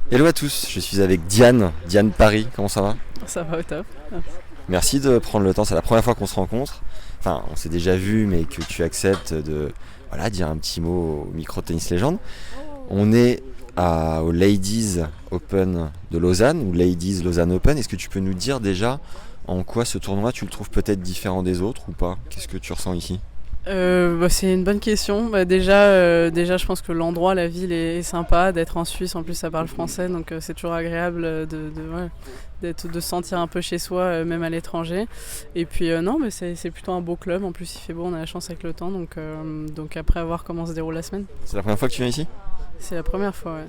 Hello à tous, je suis avec Diane Paris, comment ça va? Ça va au top. Merci de prendre le temps, c'est la première fois qu'on se rencontre. Enfin, on s'est déjà vu, mais que tu acceptes de dire un petit mot au micro de Tennis Légende. On est au Ladies Open de Lausanne, ou Ladies Lausanne Open. Est-ce que tu peux nous dire déjà en quoi ce tournoi tu le trouves peut-être différent des autres ou pas? Qu'est-ce que tu ressens ici? C'est une bonne question. Déjà, je pense que l'endroit, la ville est sympa. D'être en Suisse, en plus, ça parle français, donc c'est toujours agréable de se sentir un peu chez soi, même à l'étranger. Et puis, non, mais c'est plutôt un beau club. En plus, il fait beau, on a la chance avec le temps, donc après, à voir comment se déroule la semaine. C'est la première fois que tu viens ici? C'est la première fois, ouais.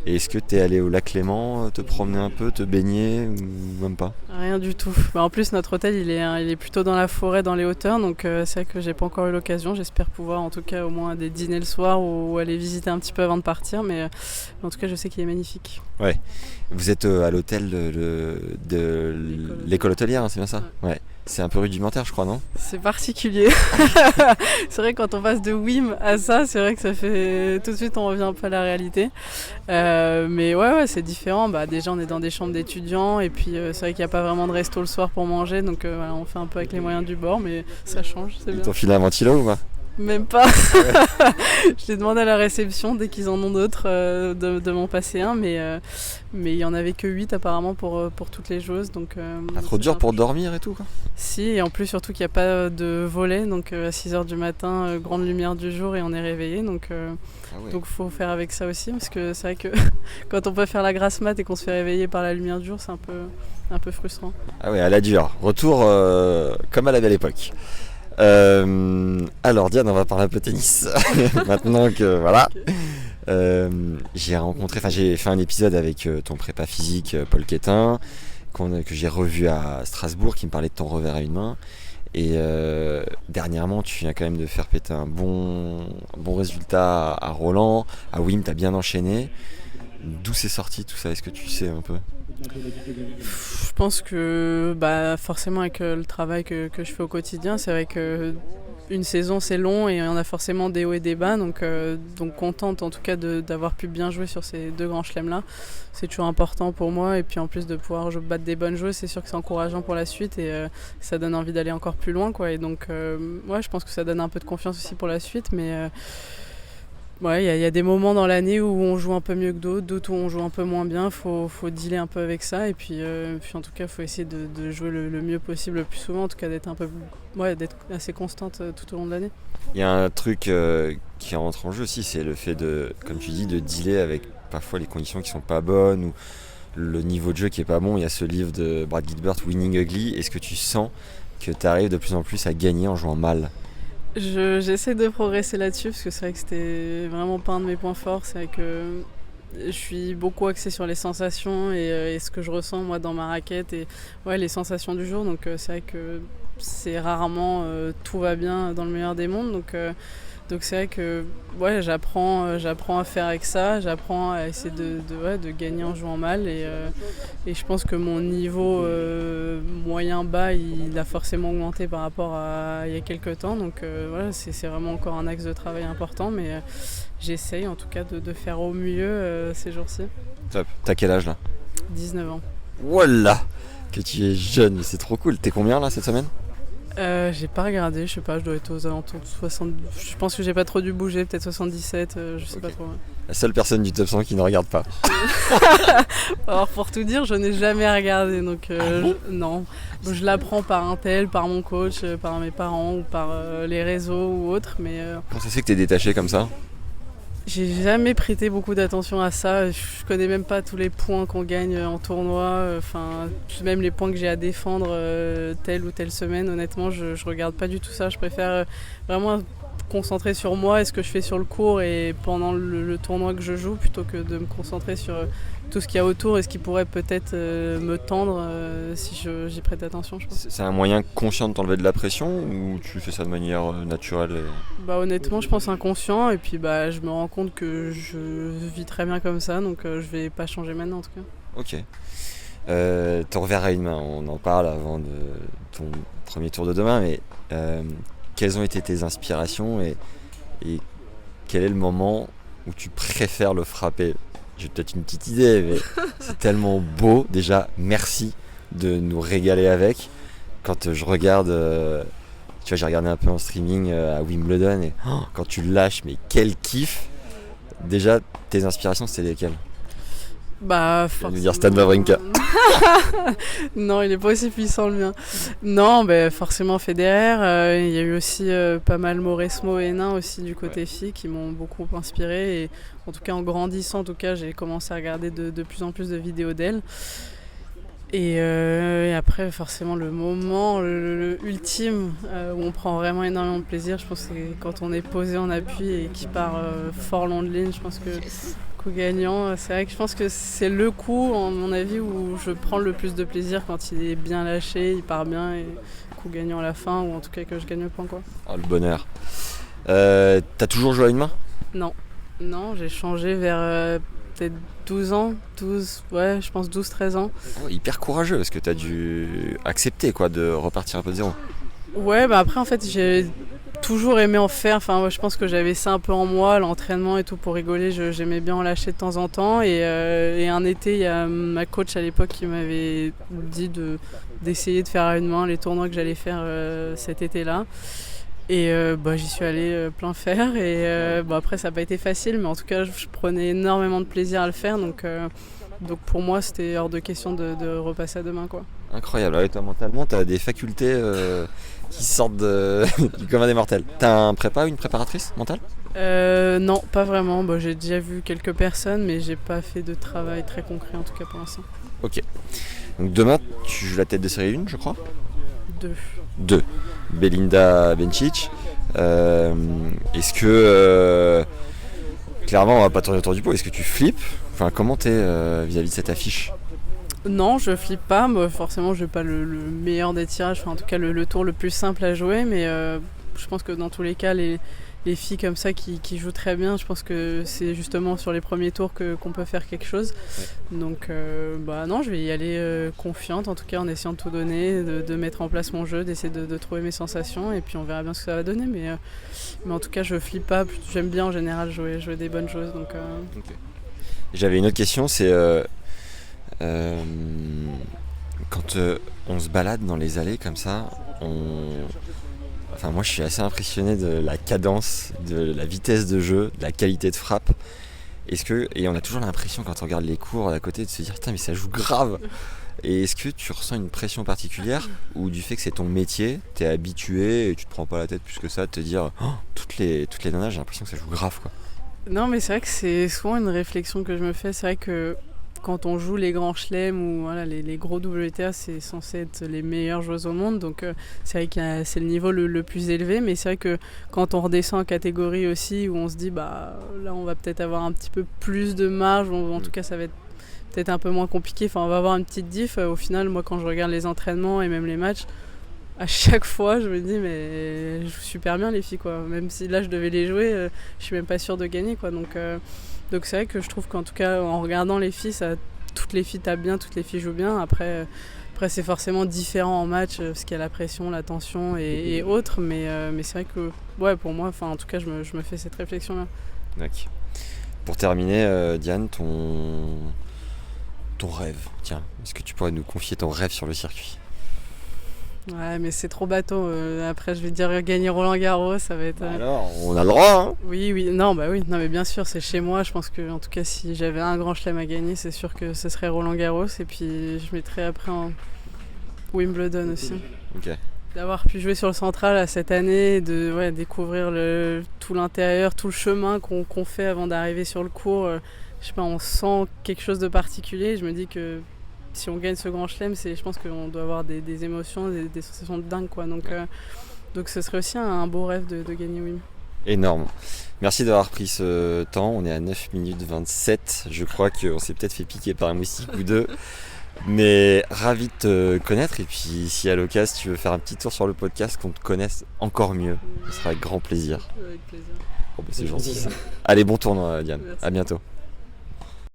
Et est-ce que tu es allé au lac Léman, te promener un peu, te baigner ou même pas? Rien du tout. En plus, notre hôtel, il est plutôt dans la forêt, dans les hauteurs, donc c'est vrai que j'ai pas encore eu l'occasion. J'espère pouvoir, en tout cas, au moins des dîner le soir ou aller visiter un petit peu avant de partir, mais en tout cas, je sais qu'il est magnifique. Ouais. Vous êtes à l'hôtel de l'école hôtelière, hein, c'est bien ça? Ouais. C'est un peu rudimentaire, je crois, non? C'est particulier. C'est vrai que quand on passe de Wim à ça, c'est vrai que ça fait tout de suite on revient un peu à la réalité. Mais ouais, c'est différent. Déjà on est dans des chambres d'étudiants et puis c'est vrai qu'il n'y a pas vraiment de resto le soir pour manger, donc voilà, on fait un peu avec les moyens du bord, mais ça change, c'est Ils bien. t'ont filé un ventilo ou pas? Même pas. J'ai demandé à la réception dès qu'ils en ont d'autres de m'en passer un, mais il y en avait que 8 apparemment pour toutes les joueuses, donc Pas trop dur pour dormir et tout, quoi? si, et en plus surtout qu'il n'y a pas de volet, donc à 6h du matin, grande lumière du jour et on est réveillé, Ah ouais. donc faut faire avec ça aussi, parce que c'est vrai que quand on peut faire la grasse mat et qu'on se fait réveiller par la lumière du jour, c'est un peu frustrant. Ah ouais, à la dure. Retour comme à la belle époque. Alors Diane, on va parler un peu tennis. Maintenant que voilà. J'ai fait un épisode avec ton prépa physique Paul Quétin, que j'ai revu à Strasbourg, qui me parlait de ton revers à une main. Et dernièrement, tu viens quand même de faire péter un bon résultat à Roland. À Wim, t'as bien enchaîné. D'où c'est sorti tout ça? Est-ce que tu sais un peu? Je pense que forcément avec le travail que je fais au quotidien, c'est vrai que une saison c'est long et on a forcément des hauts et des bas, donc contente en tout cas d'avoir pu bien jouer sur ces deux grands chelems là. C'est toujours important pour moi, et puis en plus de pouvoir battre des bonnes joueuses, c'est sûr que c'est encourageant pour la suite et ça donne envie d'aller encore plus loin, quoi. Et donc ouais, je pense que ça donne un peu de confiance aussi pour la suite, mais ouais, il y a des moments dans l'année où on joue un peu mieux que d'autres où on joue un peu moins bien. Faut dealer un peu avec ça, et puis en tout cas, faut essayer de jouer le mieux possible le plus souvent, en tout cas d'être assez constante tout au long de l'année. Il y a un truc qui rentre en jeu aussi, c'est le fait comme tu dis, de dealer avec parfois les conditions qui sont pas bonnes ou le niveau de jeu qui est pas bon. Il y a ce livre de Brad Gilbert, Winning Ugly. Est-ce que tu sens que tu arrives de plus en plus à gagner en jouant mal? J'essaie de progresser là-dessus, parce que c'est vrai que c'était vraiment pas un de mes points forts. C'est vrai que je suis beaucoup axée sur les sensations et ce que je ressens moi dans ma raquette, et ouais, les sensations du jour. Donc c'est vrai que c'est rarement tout va bien dans le meilleur des mondes. Donc c'est vrai que ouais, j'apprends à faire avec ça, j'apprends à essayer de gagner en jouant mal, et je pense que mon niveau moyen-bas, il a forcément augmenté par rapport à il y a quelques temps. Donc voilà, c'est vraiment encore un axe de travail important, mais j'essaye en tout cas de faire au mieux ces jours-ci. Top. T'as quel âge là? 19 ans. Voilà. Que tu es jeune, c'est trop cool. T'es combien là cette semaine? J'ai pas regardé, je sais pas, je dois être aux alentours de 60. Je pense que j'ai pas trop dû bouger, peut-être 77, je sais Ok. pas trop. Ouais. La seule personne du top 100 qui ne regarde pas. Alors pour tout dire, je n'ai jamais regardé, donc Bon non. Je l'apprends par un tel, par mon coach, par mes parents ou par les réseaux ou autres, mais Comment ça se fait que t'es détaché comme ça? j'ai jamais prêté beaucoup d'attention à ça. Je connais même pas tous les points qu'on gagne en tournoi, même les points que j'ai à défendre telle ou telle semaine. Honnêtement, je regarde pas du tout ça. Je préfère vraiment concentrer sur moi et ce que je fais sur le court et pendant le tournoi que je joue, plutôt que de me concentrer sur tout ce qu'il y a autour et ce qui pourrait peut-être me tendre si j'y prête attention, je pense. C'est un moyen conscient de t'enlever de la pression ou tu fais ça de manière naturelle Honnêtement, je pense inconscient, et puis je me rends compte que je vis très bien comme ça, donc je vais pas changer maintenant en tout cas. Ok. Ton revers à une main, on en parle avant de ton premier tour de demain, mais quelles ont été tes inspirations et quel est le moment où tu préfères le frapper? j'ai peut-être une petite idée, mais c'est tellement beau. Déjà, merci de nous régaler avec. Quand je regarde, tu vois, j'ai regardé un peu en streaming à Wimbledon et quand tu le lâches, mais quel kiff. Déjà, tes inspirations, c'était lesquelles? Bah, Tu vas nous dire Stan Wawrinka. Non, il est pas aussi puissant le mien. Non, bah, forcément Federer. Il y a eu aussi pas mal Mauresmo et Hénin aussi du côté filles qui m'ont beaucoup inspiré. Et en tout cas, en grandissant, en tout cas, j'ai commencé à regarder de plus en plus de vidéos d'elle. Et après, forcément, le moment le ultime où on prend vraiment énormément de plaisir, je pense que c'est quand on est posé en appui et qu'il part fort long de ligne. Je pense que coup gagnant, c'est vrai que je pense que c'est le coup, à mon avis, où je prends le plus de plaisir quand il est bien lâché, il part bien et coup gagnant à la fin, ou en tout cas que je gagne le point, quoi. Oh, le bonheur. T'as toujours joué à une main? Non, j'ai changé vers peut-être 12 ans, ouais, je pense 12-13 ans. Oh, hyper courageux, parce que t'as dû accepter quoi, de repartir un peu de zéro. Ouais, bah après, en fait, j'ai toujours aimé en faire. Enfin, moi, je pense que j'avais ça un peu en moi, l'entraînement et tout pour rigoler. J'aimais bien en lâcher de temps en temps. Et un été, il y a ma coach à l'époque qui m'avait dit d'essayer de faire à une main les tournois que j'allais faire cet été-là. Et j'y suis allée plein fer. Et après, ça n'a pas été facile, mais en tout cas, je prenais énormément de plaisir à le faire. Donc pour moi, c'était hors de question de repasser à deux mains, quoi. Incroyable. Ouais, toi, mentalement, t'as des facultés qui sortent du commun des mortels. T'as un prépa ou une préparatrice mentale? Non, pas vraiment. Bon, j'ai déjà vu quelques personnes, mais j'ai pas fait de travail très concret, en tout cas pour l'instant. Ok. Donc demain, tu joues la tête de série 1, je crois? 2. Belinda Bencic. Est-ce que clairement, on va pas tourner autour du pot. Est-ce que tu flippes? Enfin, comment t'es vis-à-vis de cette affiche? Non, je flippe pas. Moi, forcément, je n'ai pas le meilleur des tirages. Enfin, en tout cas, le tour le plus simple à jouer. Mais je pense que dans tous les cas, les filles comme ça qui jouent très bien, je pense que c'est justement sur les premiers tours qu'on peut faire quelque chose. Ouais. Donc, non, je vais y aller confiante, en tout cas en essayant de tout donner, de mettre en place mon jeu, d'essayer de trouver mes sensations. Et puis, on verra bien ce que ça va donner. Mais en tout cas, je flippe pas. J'aime bien en général jouer des bonnes choses. Donc, okay. J'avais une autre question, c'est quand on se balade dans les allées comme ça, moi je suis assez impressionné de la cadence, de la vitesse de jeu, de la qualité de frappe. Et on a toujours l'impression quand on regarde les cours à côté de se dire putain mais ça joue grave. Et est-ce que tu ressens une pression particulière ou du fait que c'est ton métier, t'es habitué et tu te prends pas la tête plus que ça de te dire toutes les nanas j'ai l'impression que ça joue grave quoi. Non mais c'est vrai que c'est souvent une réflexion que je me fais, c'est vrai que quand on joue les grands chelems ou voilà, les gros WTA, c'est censé être les meilleures joueuses au monde. Donc c'est vrai que c'est le niveau le plus élevé. Mais c'est vrai que quand on redescend en catégorie aussi, où on se dit là on va peut-être avoir un petit peu plus de marge, ou en tout cas ça va être peut-être un peu moins compliqué. Enfin on va avoir une petite diff. Au final, moi quand je regarde les entraînements et même les matchs, à chaque fois je me dis mais je joue super bien les filles quoi. Même si là je devais les jouer, je suis même pas sûre de gagner quoi. Donc c'est vrai que je trouve qu'en tout cas en regardant les filles, toutes les filles tapent bien, toutes les filles jouent bien. Après c'est forcément différent en match parce qu'il y a la pression, la tension et autres. Mais c'est vrai que pour moi, en tout cas je me fais cette réflexion là. D'accord. Pour terminer, Diane, ton rêve, tiens, est-ce que tu pourrais nous confier ton rêve sur le circuit? Ouais, mais c'est trop bateau. Après, je vais dire gagner Roland Garros, ça va être. Alors, on a le droit, hein? Oui, non, mais bien sûr, c'est chez moi. Je pense que, en tout cas, si j'avais un grand chelem à gagner, c'est sûr que ce serait Roland Garros. Et puis, je mettrais après en Wimbledon aussi. Ok. D'avoir pu jouer sur le central cette année, de découvrir tout l'intérieur, tout le chemin qu'on fait avant d'arriver sur le court. Je sais pas, on sent quelque chose de particulier. Je me dis que si on gagne ce grand chelem, je pense qu'on doit avoir des émotions, des sensations de dingue quoi. Donc ce serait aussi un beau rêve de gagner Wim. Énorme. Merci d'avoir pris ce temps. On est à 9 minutes 27. Je crois qu'on s'est peut-être fait piquer par un moustique ou deux. Mais ravi de te connaître. Et puis si à l'occasion tu veux faire un petit tour sur le podcast, qu'on te connaisse encore mieux, ce sera avec grand plaisir. Avec plaisir. Bon, c'est gentil ça. Allez, bon tournoi Diane. Merci. À bientôt.